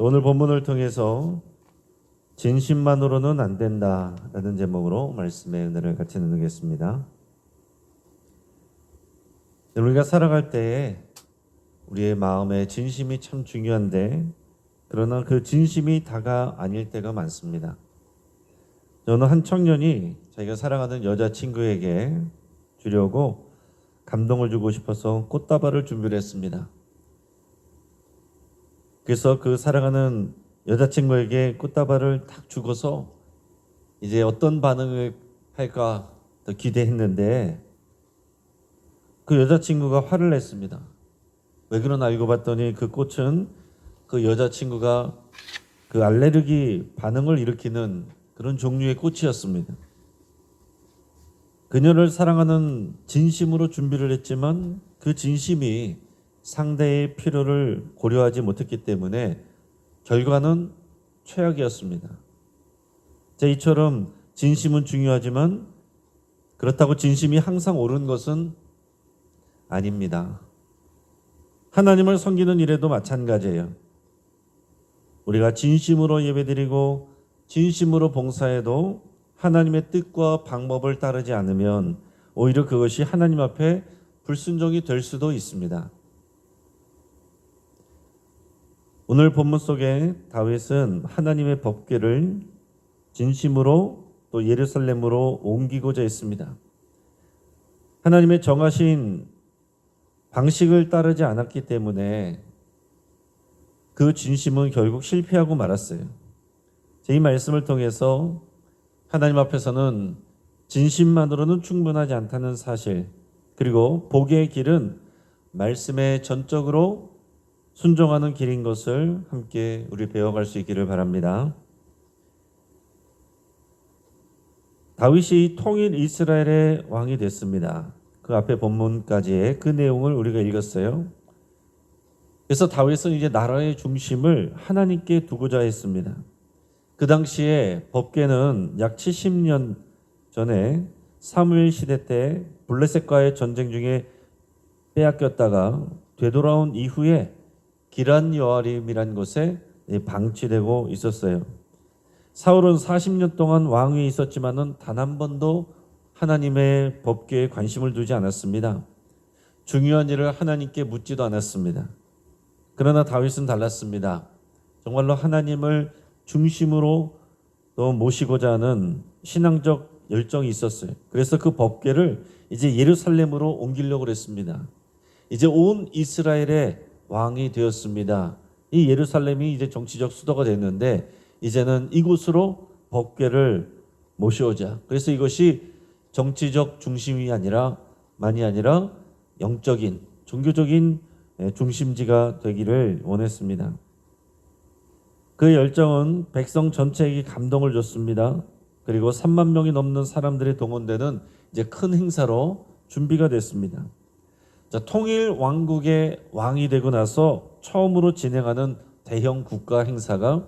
오늘 본문을 통해서 진심만으로는 안 된다라는 제목으로 말씀의 은혜를 같이 나누겠습니다. 우리가 살아갈 때에 우리의 마음의 진심이 참 중요한데, 그러나 그 진심이 다가 아닐 때가 많습니다. 저는 한 청년이 자기가 사랑하는 여자친구에게 주려고 감동을 주고 싶어서 꽃다발을 준비를 했습니다. 그래서 그 사랑하는 여자친구에게 꽃다발을 딱 주고서 이제 어떤 반응을 할까 더 기대했는데, 그 여자친구가 화를 냈습니다. 왜 그러나 알고 봤더니 그 꽃은 그 여자친구가 그 알레르기 반응을 일으키는 그런 종류의 꽃이었습니다. 그녀를 사랑하는 진심으로 준비를 했지만 그 진심이 상대의 필요를 고려하지 못했기 때문에 결과는 최악이었습니다. 이처럼 진심은 중요하지만 그렇다고 진심이 항상 옳은 것은 아닙니다. 하나님을 섬기는 일에도 마찬가지예요. 우리가 진심으로 예배드리고 진심으로 봉사해도 하나님의 뜻과 방법을 따르지 않으면 오히려 그것이 하나님 앞에 불순종이 될 수도 있습니다. 오늘 본문 속에 다윗은 하나님의 법궤를 진심으로 또 예루살렘으로 옮기고자 했습니다. 하나님의 정하신 방식을 따르지 않았기 때문에 그 진심은 결국 실패하고 말았어요. 이 말씀을 통해서 하나님 앞에서는 진심만으로는 충분하지 않다는 사실, 그리고 복의 길은 말씀에 전적으로 순종하는 길인 것을 함께 우리 배워갈 수 있기를 바랍니다. 다윗이 통일 이스라엘의 왕이 됐습니다. 그 앞에 본문까지의 그 내용을 우리가 읽었어요. 그래서 다윗은 이제 나라의 중심을 하나님께 두고자 했습니다. 그 당시에 법궤는 약 70년 전에 사무엘 시대 때 블레셋과의 전쟁 중에 빼앗겼다가 되돌아온 이후에 기란 여아림이라는 곳에 방치되고 있었어요. 사울은 40년 동안 왕위에 있었지만은 단 한 번도 하나님의 법궤에 관심을 두지 않았습니다. 중요한 일을 하나님께 묻지도 않았습니다. 그러나 다윗은 달랐습니다. 정말로 하나님을 중심으로 또 모시고자 하는 신앙적 열정이 있었어요. 그래서 그 법궤를 이제 예루살렘으로 옮기려고 했습니다. 이제 온 이스라엘의 왕이 되었습니다. 이 예루살렘이 이제 정치적 수도가 됐는데 이제는 이곳으로 법궤를 모셔오자. 그래서 이것이 정치적 중심이 만이 아니라 영적인, 종교적인 중심지가 되기를 원했습니다. 그 열정은 백성 전체에게 감동을 줬습니다. 그리고 3만 명이 넘는 사람들이 동원되는 이제 큰 행사로 준비가 됐습니다. 통일 왕국의 왕이 되고 나서 처음으로 진행하는 대형 국가 행사가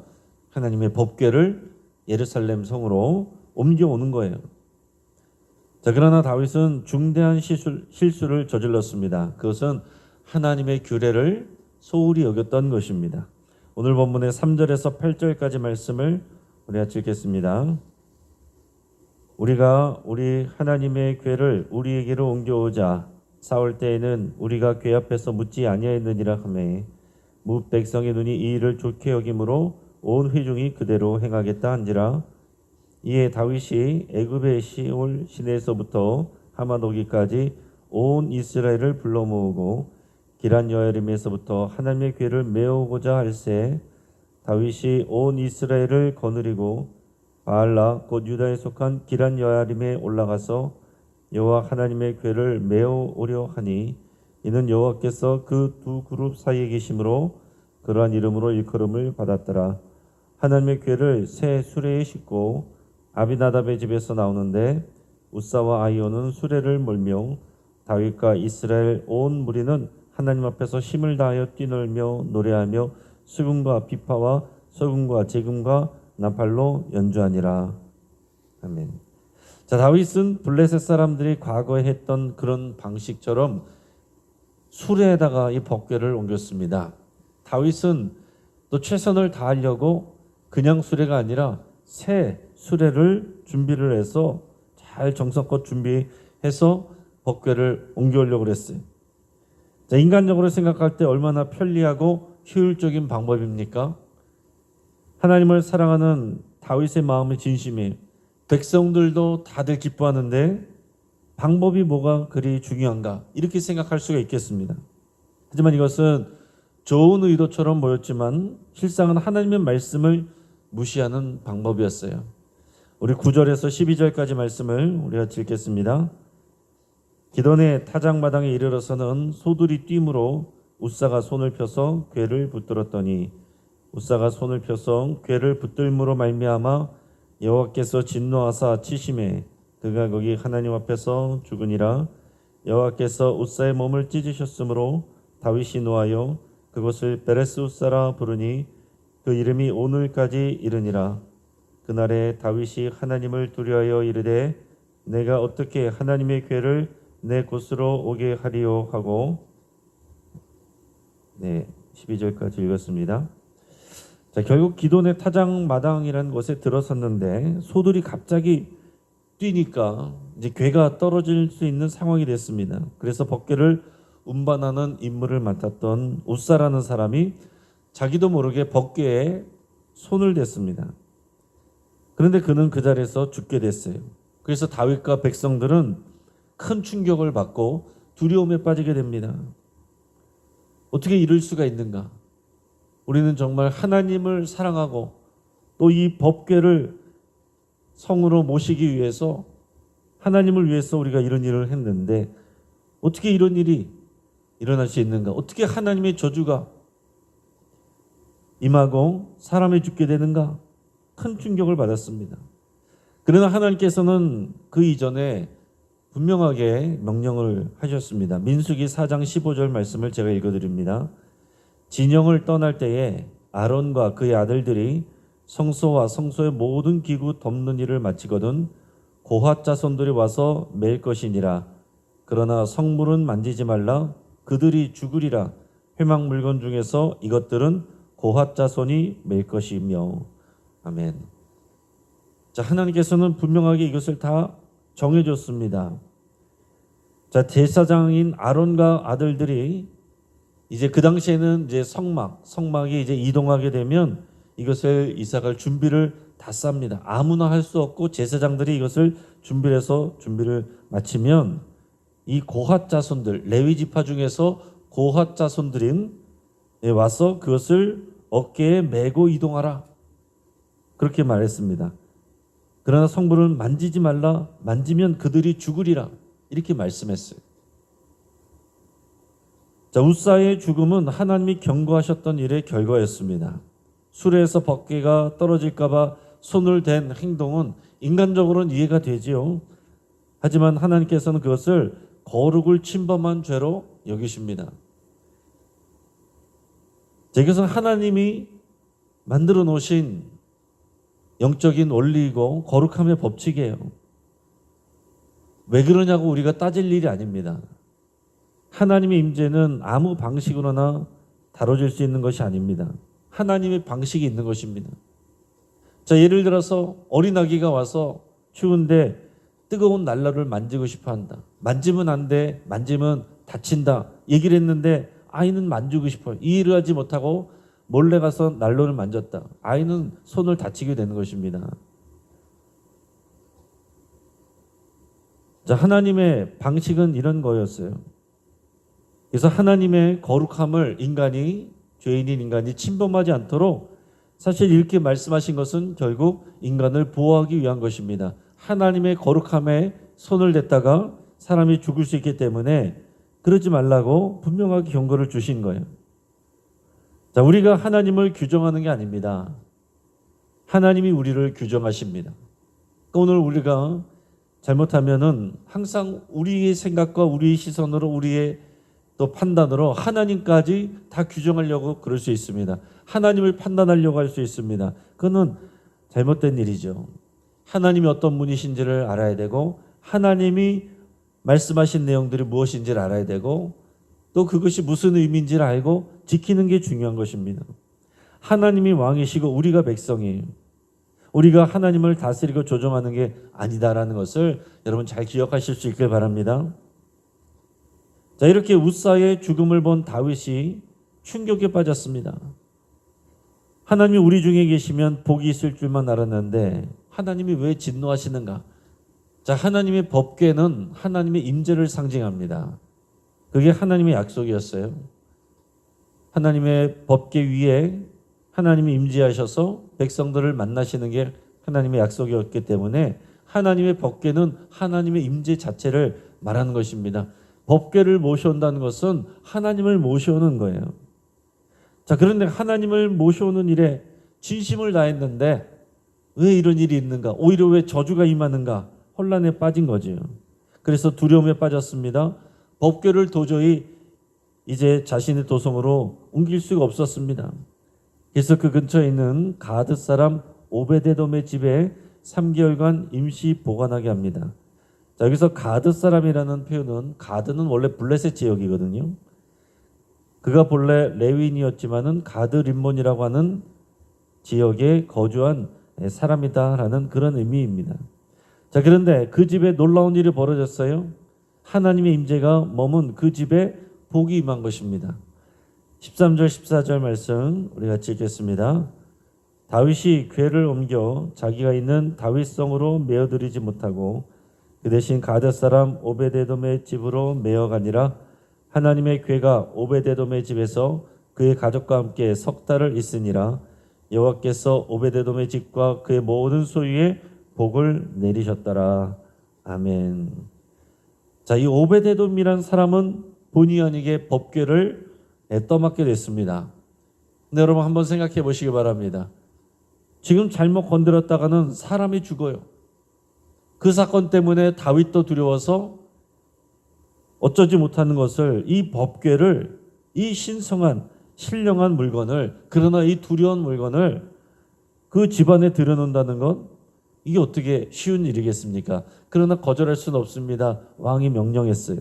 하나님의 법궤를 예루살렘 성으로 옮겨오는 거예요. 그러나 다윗은 중대한 실수를 저질렀습니다. 그것은 하나님의 규례를 소홀히 여겼던 것입니다. 오늘 본문의 3절에서 8절까지 말씀을 우리가 읽겠습니다. 우리가 우리 하나님의 궤를 우리에게로 옮겨오자. 싸울 때에는 우리가 궤 앞에서 묻지 아니하였느니라 하매 뭇 백성의 눈이 이 일을 좋게 여김으로 온 회중이 그대로 행하겠다 한지라. 이에 다윗이 애굽의 시올 시내에서부터 하마노기까지 온 이스라엘을 불러 모으고 기란 여아림에서부터 하나님의 궤를 메우고자 할새 다윗이 온 이스라엘을 거느리고 바알라 곧 유다에 속한 기란 여아림에 올라가서 여호와 하나님의 궤를 메우오려 하니 이는 여호와께서 그 두 그룹 사이에 계심으로 그러한 이름으로 일컬음을 받았더라. 하나님의 궤를 새 수레에 싣고 아비나답의 집에서 나오는데 우사와 아이오는 수레를 몰며 다윗과 이스라엘 온 무리는 하나님 앞에서 힘을 다하여 뛰놀며 노래하며 수금과 비파와 소금과 제금과 나팔로 연주하니라. 아멘. 다윗은 블레셋 사람들이 과거에 했던 그런 방식처럼 수레에다가 이 법궤를 옮겼습니다. 다윗은 또 최선을 다하려고 그냥 수레가 아니라 새 수레를 준비를 해서 잘 정성껏 준비해서 법궤를 옮겨오려고 그랬어요. 자, 인간적으로 생각할 때 얼마나 편리하고 효율적인 방법입니까? 하나님을 사랑하는 다윗의 마음이 진심이에요. 백성들도 다들 기뻐하는데 방법이 뭐가 그리 중요한가? 이렇게 생각할 수가 있겠습니다. 하지만 이것은 좋은 의도처럼 보였지만 실상은 하나님의 말씀을 무시하는 방법이었어요. 우리 9절에서 12절까지 말씀을 우리가 읽겠습니다. 기돈의 타작마당에 이르러서는 소들이 뛰므로 웃사가 손을 펴서 궤를 붙들었더니 웃사가 손을 펴서 궤를 붙들므로 말미암아 여호와께서 진노하사 치심에 그가 거기 하나님 앞에서 죽으니라. 여호와께서 웃사의 몸을 찢으셨으므로 다윗이 노하여 그것을 베레스 웃사라 부르니 그 이름이 오늘까지 이르니라. 그날에 다윗이 하나님을 두려하여 이르되 내가 어떻게 하나님의 궤를 내 곳으로 오게 하리요 하고 12절까지 읽었습니다. 자, 결국 기돈의 타작마당이라는 곳에 들어섰는데 소들이 갑자기 뛰니까 이제 궤가 떨어질 수 있는 상황이 됐습니다. 그래서 법궤를 운반하는 임무를 맡았던 웃사라는 사람이 자기도 모르게 법궤에 손을 댔습니다. 그런데 그는 그 자리에서 죽게 됐어요. 그래서 다윗과 백성들은 큰 충격을 받고 두려움에 빠지게 됩니다. 어떻게 이럴 수가 있는가? 우리는 정말 하나님을 사랑하고 또 이 법궤를 성으로 모시기 위해서 하나님을 위해서 우리가 이런 일을 했는데 어떻게 이런 일이 일어날 수 있는가? 어떻게 하나님의 저주가 임하고 사람이 죽게 되는가? 큰 충격을 받았습니다. 그러나 하나님께서는 그 이전에 분명하게 명령을 하셨습니다. 민수기 4장 15절 말씀을 제가 읽어드립니다. 진영을 떠날 때에 아론과 그의 아들들이 성소와 성소의 모든 기구 덮는 일을 마치거든 고핫 자손들이 와서 맬 것이니라. 그러나 성물은 만지지 말라. 그들이 죽으리라. 회막 물건 중에서 이것들은 고핫 자손이 맬 것이며. 아멘. 자, 하나님께서는 분명하게 이것을 다 정해줬습니다. 자, 제사장인 아론과 아들들이 이제 그 당시에는 이제 성막이 이제 이동하게 되면 이것을 이사갈 준비를 다 쌉니다. 아무나 할 수 없고 제사장들이 이것을 준비를 마치면 이 고핫 자손들, 레위 지파 중에서 고핫 자손들인 와서 그것을 어깨에 메고 이동하라. 그렇게 말했습니다. 그러나 성물은 만지지 말라. 만지면 그들이 죽으리라. 이렇게 말씀했어요. 자, 웃사의 죽음은 하나님이 경고하셨던 일의 결과였습니다. 수레에서 법궤가 떨어질까봐 손을 댄 행동은 인간적으로는 이해가 되지요. 하지만 하나님께서는 그것을 거룩을 침범한 죄로 여기십니다. 이것은 하나님이 만들어 놓으신 영적인 원리이고 거룩함의 법칙이에요. 왜 그러냐고 우리가 따질 일이 아닙니다. 하나님의 임재는 아무 방식으로나 다뤄질 수 있는 것이 아닙니다. 하나님의 방식이 있는 것입니다. 자, 예를 들어서 어린아기가 와서 추운데 뜨거운 난로를 만지고 싶어 한다. 만지면 안 돼. 만지면 다친다. 얘기를 했는데 아이는 만지고 싶어요. 이 일을 하지 못하고 몰래 가서 난로를 만졌다. 아이는 손을 다치게 되는 것입니다. 자, 하나님의 방식은 이런 거였어요. 그래서 하나님의 거룩함을 죄인인 인간이 침범하지 않도록 사실 이렇게 말씀하신 것은 결국 인간을 보호하기 위한 것입니다. 하나님의 거룩함에 손을 댔다가 사람이 죽을 수 있기 때문에 그러지 말라고 분명하게 경고를 주신 거예요. 자, 우리가 하나님을 규정하는 게 아닙니다. 하나님이 우리를 규정하십니다. 오늘 우리가 잘못하면은 항상 우리의 생각과 우리의 시선으로 우리의 또 판단으로 하나님까지 다 규정하려고 그럴 수 있습니다. 하나님을 판단하려고 할 수 있습니다. 그거는 잘못된 일이죠. 하나님이 어떤 분이신지를 알아야 되고 하나님이 말씀하신 내용들이 무엇인지를 알아야 되고 또 그것이 무슨 의미인지를 알고 지키는 게 중요한 것입니다. 하나님이 왕이시고 우리가 백성이에요. 우리가 하나님을 다스리고 조종하는 게 아니다라는 것을 여러분 잘 기억하실 수 있길 바랍니다. 자, 이렇게 웃사의 죽음을 본 다윗이 충격에 빠졌습니다. 하나님이 우리 중에 계시면 복이 있을 줄만 알았는데 하나님이 왜 진노하시는가? 자, 하나님의 법궤는 하나님의 임재를 상징합니다. 그게 하나님의 약속이었어요. 하나님의 법궤 위에 하나님이 임재하셔서 백성들을 만나시는 게 하나님의 약속이었기 때문에 하나님의 법궤는 하나님의 임재 자체를 말하는 것입니다. 법궤를 모셔온다는 것은 하나님을 모셔오는 거예요. 자, 그런데 하나님을 모셔오는 일에 진심을 다했는데 왜 이런 일이 있는가? 오히려 왜 저주가 임하는가? 혼란에 빠진 거죠. 그래서 두려움에 빠졌습니다. 법궤를 도저히 이제 자신의 도성으로 옮길 수가 없었습니다. 그래서 그 근처에 있는 가드 사람 오베데돔의 집에 3개월간 임시 보관하게 합니다. 자, 여기서 가드 사람이라는 표현은, 가드는 원래 블레셋 지역이거든요. 그가 본래 레위인이었지만은 가드 림몬이라고 하는 지역에 거주한 사람이다라는 그런 의미입니다. 자, 그런데 그 집에 놀라운 일이 벌어졌어요. 하나님의 임재가 머문 그 집에 복이 임한 것입니다. 13절 14절 말씀 우리 같이 읽겠습니다. 다윗이 궤를 옮겨 자기가 있는 다윗성으로 메어들이지 못하고 그 대신 가드 사람 오베데돔의 집으로 메어가니라. 하나님의 궤가 오베데돔의 집에서 그의 가족과 함께 석 달을 있으니라. 여호와께서 오베데돔의 집과 그의 모든 소유에 복을 내리셨더라. 아멘. 자, 이 오베데돔이란 사람은 본의 아니게 법궤를 떠맡게 됐습니다. 근데 여러분 한번 생각해 보시기 바랍니다. 지금 잘못 건드렸다가는 사람이 죽어요. 그 사건 때문에 다윗도 두려워서 어쩌지 못하는 것을, 이 법궤를, 이 신성한 신령한 물건을, 그러나 이 두려운 물건을 그 집안에 들여놓는다는 건 이게 어떻게 쉬운 일이겠습니까? 그러나 거절할 수는 없습니다. 왕이 명령했어요.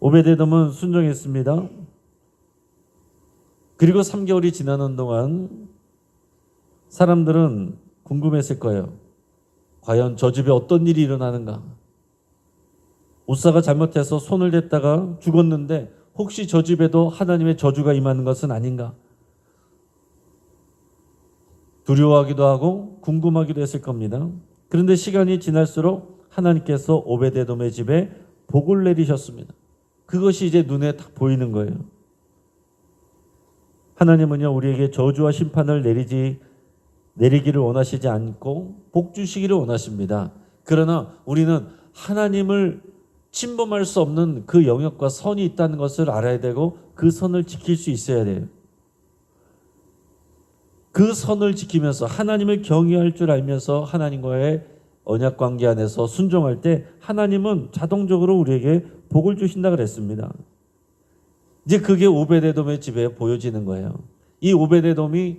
오베데돔은 순종했습니다. 그리고 3개월이 지나는 동안 사람들은 궁금했을 거예요. 과연 저 집에 어떤 일이 일어나는가? 웃사가 잘못해서 손을 댔다가 죽었는데 혹시 저 집에도 하나님의 저주가 임하는 것은 아닌가? 두려워하기도 하고 궁금하기도 했을 겁니다. 그런데 시간이 지날수록 하나님께서 오베데돔의 집에 복을 내리셨습니다. 그것이 이제 눈에 딱 보이는 거예요. 하나님은요, 우리에게 저주와 심판을 내리기를 원하시지 않고 복 주시기를 원하십니다. 그러나 우리는 하나님을 침범할 수 없는 그 영역과 선이 있다는 것을 알아야 되고 그 선을 지킬 수 있어야 돼요. 그 선을 지키면서 하나님을 경외할 줄 알면서 하나님과의 언약 관계 안에서 순종할 때 하나님은 자동적으로 우리에게 복을 주신다 그랬습니다. 이제 그게 오베데돔의 집에 보여지는 거예요. 이 오베데돔이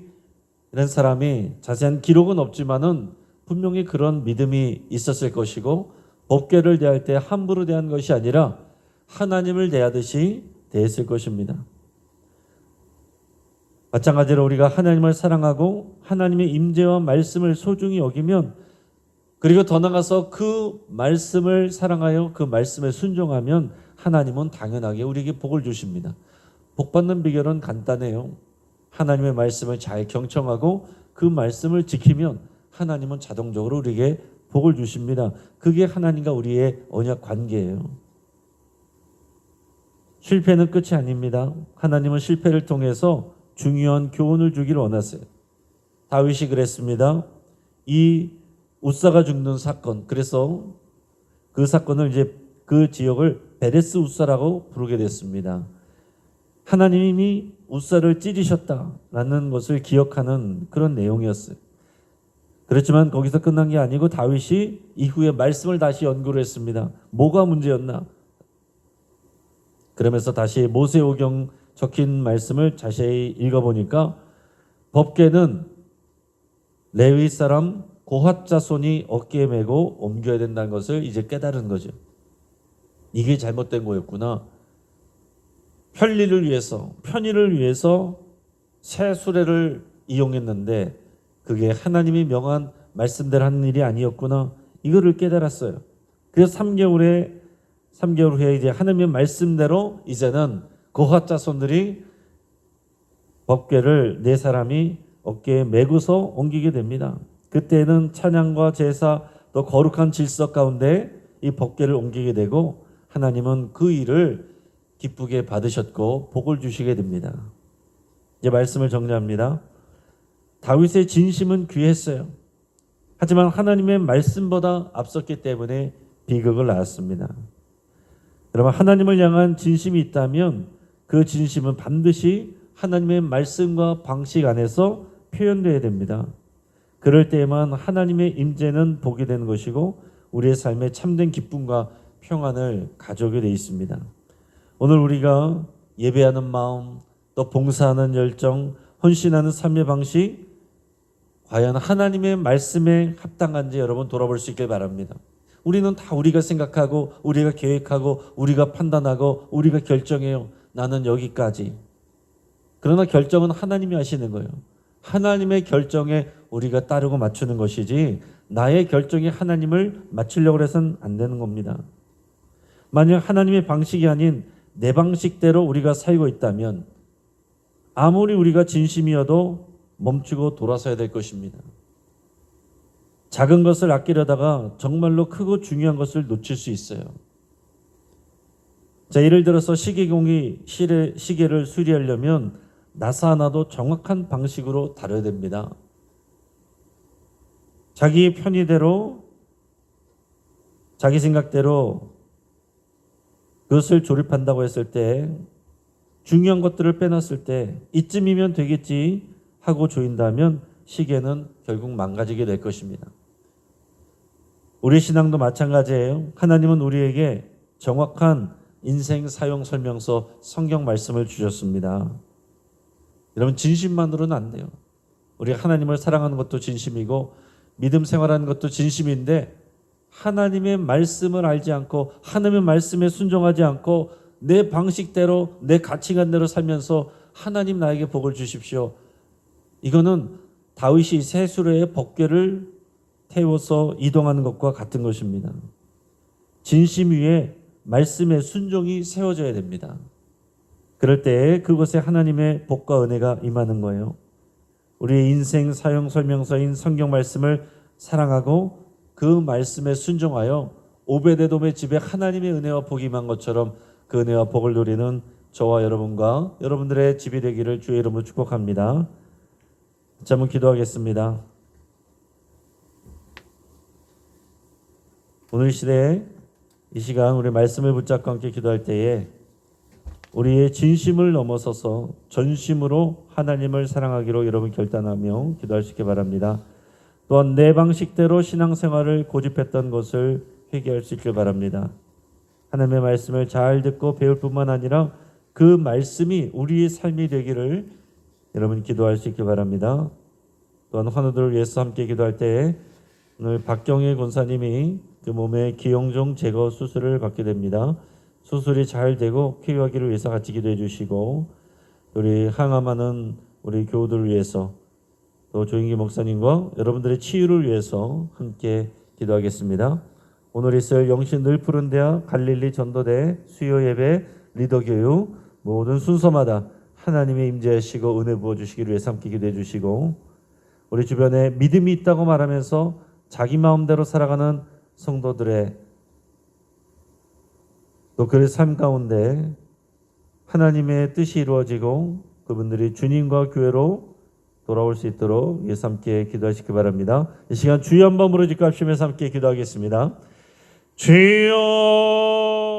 이런 사람이 자세한 기록은 없지만은 분명히 그런 믿음이 있었을 것이고 법궤를 대할 때 함부로 대한 것이 아니라 하나님을 대하듯이 대했을 것입니다. 마찬가지로 우리가 하나님을 사랑하고 하나님의 임재와 말씀을 소중히 여기면, 그리고 더 나아가서 그 말씀을 사랑하여 그 말씀에 순종하면 하나님은 당연하게 우리에게 복을 주십니다. 복 받는 비결은 간단해요. 하나님의 말씀을 잘 경청하고 그 말씀을 지키면 하나님은 자동적으로 우리에게 복을 주십니다. 그게 하나님과 우리의 언약 관계예요. 실패는 끝이 아닙니다. 하나님은 실패를 통해서 중요한 교훈을 주기를 원하세요. 다윗이 그랬습니다. 이 웃사가 죽는 사건, 그래서 그 사건을 이제 그 지역을 베레스 웃사라고 부르게 됐습니다. 하나님이 웃사를 찌르셨다라는 것을 기억하는 그런 내용이었어요. 그렇지만 거기서 끝난 게 아니고 다윗이 이후에 말씀을 다시 연구를 했습니다. 뭐가 문제였나? 그러면서 다시 모세오경 적힌 말씀을 자세히 읽어보니까 법궤는 레위 사람 고핫 자손이 어깨에 메고 옮겨야 된다는 것을 이제 깨달은 거죠. 이게 잘못된 거였구나. 편의를 위해서 새 수레를 이용했는데 그게 하나님이 명한 말씀대로 하는 일이 아니었구나, 이거를 깨달았어요. 그래서 3개월 후에 이제 하나님의 말씀대로 이제는 고핫 자손들이 법궤를 네 사람이 어깨에 메고서 옮기게 됩니다. 그때는 찬양과 제사 또 거룩한 질서 가운데 이 법궤를 옮기게 되고 하나님은 그 일을 기쁘게 받으셨고 복을 주시게 됩니다. 이제 말씀을 정리합니다. 다윗의 진심은 귀했어요. 하지만 하나님의 말씀보다 앞섰기 때문에 비극을 낳았습니다. 여러분, 하나님을 향한 진심이 있다면 그 진심은 반드시 하나님의 말씀과 방식 안에서 표현되어야 됩니다. 그럴 때에만 하나님의 임재는 보게 되는 것이고 우리의 삶에 참된 기쁨과 평안을 가져오게 되어 있습니다. 오늘 우리가 예배하는 마음, 또 봉사하는 열정, 헌신하는 삶의 방식, 과연 하나님의 말씀에 합당한지 여러분 돌아볼 수 있길 바랍니다. 우리는 다 우리가 생각하고 우리가 계획하고 우리가 판단하고 우리가 결정해요. 나는 여기까지. 그러나 결정은 하나님이 하시는 거예요. 하나님의 결정에 우리가 따르고 맞추는 것이지 나의 결정에 하나님을 맞추려고 해서는 안 되는 겁니다. 만약 하나님의 방식이 아닌 내 방식대로 우리가 살고 있다면 아무리 우리가 진심이어도 멈추고 돌아서야 될 것입니다. 작은 것을 아끼려다가 정말로 크고 중요한 것을 놓칠 수 있어요. 자, 예를 들어서 시계공이 시계를 수리하려면 나사 하나도 정확한 방식으로 다뤄야 됩니다. 자기 편의대로 자기 생각대로 그것을 조립한다고 했을 때 중요한 것들을 빼놨을 때 이쯤이면 되겠지 하고 조인다면 시계는 결국 망가지게 될 것입니다. 우리 신앙도 마찬가지예요. 하나님은 우리에게 정확한 인생 사용 설명서 성경 말씀을 주셨습니다. 여러분, 진심만으로는 안 돼요. 우리가 하나님을 사랑하는 것도 진심이고 믿음 생활하는 것도 진심인데 하나님의 말씀을 알지 않고 하나님의 말씀에 순종하지 않고 내 방식대로 내 가치관대로 살면서 하나님 나에게 복을 주십시오, 이거는 다윗이 새 수레의 법궤를 태워서 이동하는 것과 같은 것입니다. 진심 위에 말씀의 순종이 세워져야 됩니다. 그럴 때 그곳에 하나님의 복과 은혜가 임하는 거예요. 우리의 인생 사용 설명서인 성경 말씀을 사랑하고 그 말씀에 순종하여 오베데돔의 집에 하나님의 은혜와 복이 임한 것처럼 그 은혜와 복을 누리는 저와 여러분과 여러분들의 집이 되기를 주의 이름으로 축복합니다. 자, 한번 기도하겠습니다. 오늘 시대에 이 시간 우리 말씀을 붙잡고 함께 기도할 때에 우리의 진심을 넘어서서 전심으로 하나님을 사랑하기로 여러분 결단하며 기도할 수 있게 바랍니다. 또한 내 방식대로 신앙생활을 고집했던 것을 회개할 수 있길 바랍니다. 하나님의 말씀을 잘 듣고 배울 뿐만 아니라 그 말씀이 우리의 삶이 되기를 여러분 기도할 수 있길 바랍니다. 또한 환우들을 위해서 함께 기도할 때에 오늘 박경일 권사님이 그 몸의 기형종 제거 수술을 받게 됩니다. 수술이 잘 되고 쾌유하기를 위해서 같이 기도해 주시고 우리 항암하는 우리 교우들을 위해서 또 조인기 목사님과 여러분들의 치유를 위해서 함께 기도하겠습니다. 오늘 있을 영신 늘 푸른 대학 갈릴리 전도대 수요 예배 리더 교육 모든 순서마다 하나님의 임재하시고 은혜 부어주시기를 위해서 함께 기도해 주시고 우리 주변에 믿음이 있다고 말하면서 자기 마음대로 살아가는 성도들의 또 그의 삶 가운데 하나님의 뜻이 이루어지고 그분들이 주님과 교회로 돌아올 수 있도록 예수 함께 기도하시기 바랍니다. 이 시간 주여 한번 부르짖고 합심해서 함께 기도하겠습니다. 주여